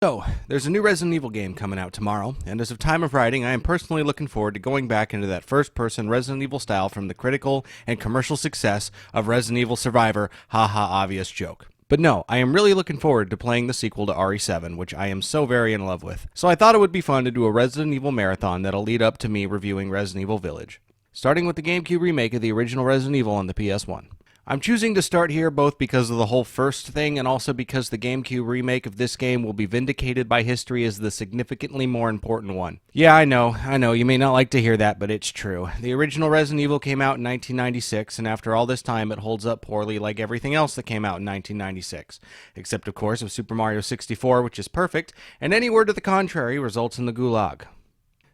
So, there's a new Resident Evil game coming out tomorrow, and as of time of writing, I am personally looking forward to going back into that first-person Resident Evil style from the critical and commercial success of Resident Evil Survivor, haha obvious joke. But no, I am really looking forward to playing the sequel to RE7, which I am so very in love with. So I thought it would be fun to do a Resident Evil marathon that'll lead up to me reviewing Resident Evil Village, starting with the GameCube remake of the original Resident Evil on the PS1. I'm choosing to start here both because of the whole first thing and also because the GameCube remake of this game will be vindicated by history as the significantly more important one. Yeah, I know, you may not like to hear that, but it's true. The original Resident Evil came out in 1996, and after all this time it holds up poorly like everything else that came out in 1996. Except, of course, of Super Mario 64, which is perfect, and any word to the contrary results in the gulag.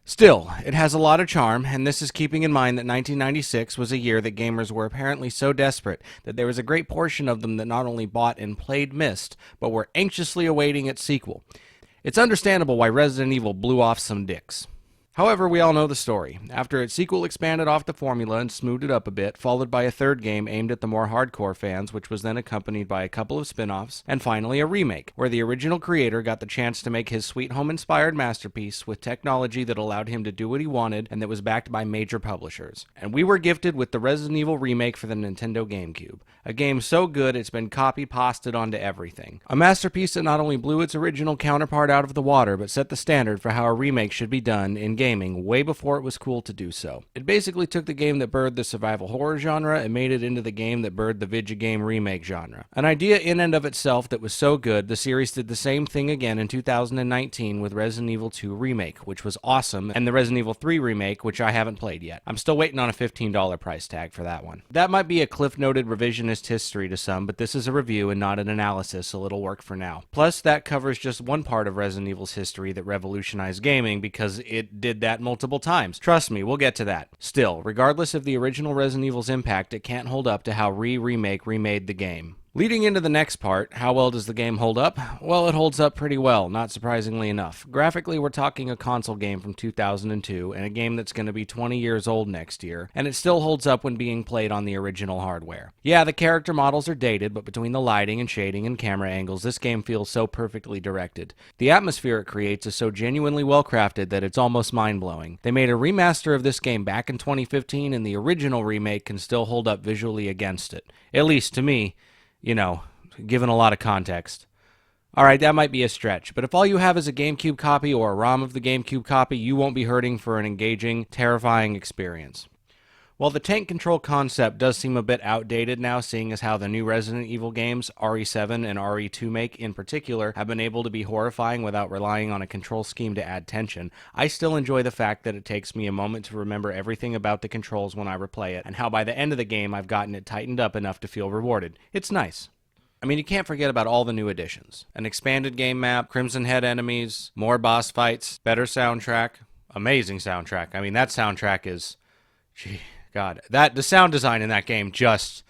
Still, it has a lot of charm, and this is keeping in mind that 1996 was a year that gamers were apparently so desperate that there was a great portion of them that not only bought and played Myst, but were anxiously awaiting its sequel. It's understandable why Resident Evil blew off some dicks. However, we all know the story. After its sequel expanded off the formula and smoothed it up a bit, followed by a third game aimed at the more hardcore fans, which was then accompanied by a couple of spin-offs, and finally a remake, where the original creator got the chance to make his Sweet Home-inspired masterpiece with technology that allowed him to do what he wanted and that was backed by major publishers. And we were gifted with the Resident Evil remake for the Nintendo GameCube. A game so good it's been copy-pasted onto everything. A masterpiece that not only blew its original counterpart out of the water, but set the standard for how a remake should be done in gaming way before it was cool to do so. It basically took the game that birthed the survival horror genre and made it into the game that birthed the video game remake genre. An idea in and of itself that was so good, the series did the same thing again in 2019 with Resident Evil 2 Remake, which was awesome, and the Resident Evil 3 Remake, which I haven't played yet. I'm still waiting on a $15 price tag for that one. That might be a cliff-noted revisionist history to some, but this is a review and not an analysis, so it'll work for now. Plus, that covers just one part of Resident Evil's history that revolutionized gaming because it did that multiple times. Trust me, we'll get to that. Still, regardless of the original Resident Evil's impact, it can't hold up to how Remake remade the game. Leading into the next part, how well does the game hold up? Well, it holds up pretty well, not surprisingly enough. Graphically, we're talking a console game from 2002, and a game that's going to be 20 years old next year, and it still holds up when being played on the original hardware. Yeah, the character models are dated, but between the lighting and shading and camera angles, this game feels so perfectly directed. The atmosphere it creates is so genuinely well crafted that it's almost mind-blowing. They made a remaster of this game back in 2015, and the original remake can still hold up visually against it. At least to me. You know, given a lot of context. Alright, that might be a stretch, but if all you have is a GameCube copy or a ROM of the GameCube copy, you won't be hurting for an engaging, terrifying experience. While the tank control concept does seem a bit outdated now, seeing as how the new Resident Evil games, RE7 and RE2 make in particular, have been able to be horrifying without relying on a control scheme to add tension, I still enjoy the fact that it takes me a moment to remember everything about the controls when I replay it, and how by the end of the game I've gotten it tightened up enough to feel rewarded. It's nice. I mean, you can't forget about all the new additions. An expanded game map, Crimson Head enemies, more boss fights, better soundtrack, amazing soundtrack. I mean, that soundtrack is... Gee... God, the sound design in that game just,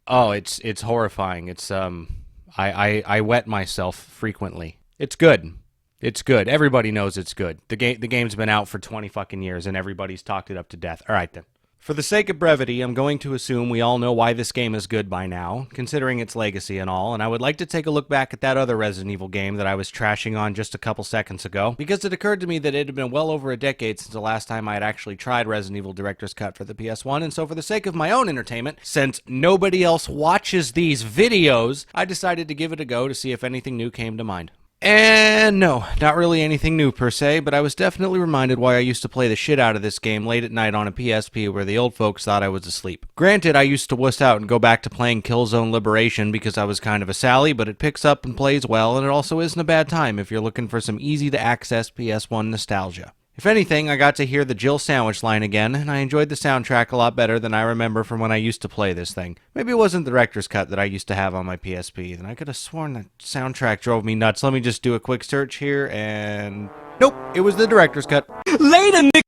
it's horrifying. It's I wet myself frequently. It's good. It's good. Everybody knows it's good. The game's been out for 20 fucking years and everybody's talked it up to death. All right then. For the sake of brevity, I'm going to assume we all know why this game is good by now, considering its legacy and all, and I would like to take a look back at that other Resident Evil game that I was trashing on just a couple seconds ago, because it occurred to me that it had been well over a decade since the last time I had actually tried Resident Evil Director's Cut for the PS1, and so for the sake of my own entertainment, since nobody else watches these videos, I decided to give it a go to see if anything new came to mind. And no, not really anything new per se, but I was definitely reminded why I used to play the shit out of this game late at night on a PSP where the old folks thought I was asleep. Granted, I used to wuss out and go back to playing Killzone Liberation because I was kind of a Sally, but it picks up and plays well, and it also isn't a bad time if you're looking for some easy-to-access PS1 nostalgia. If anything, I got to hear the Jill Sandwich line again, and I enjoyed the soundtrack a lot better than I remember from when I used to play this thing. Maybe it wasn't the director's cut that I used to have on my PSP, then I could have sworn the soundtrack drove me nuts. Let me just do a quick search here, and... Nope, it was the director's cut. Later, Nick!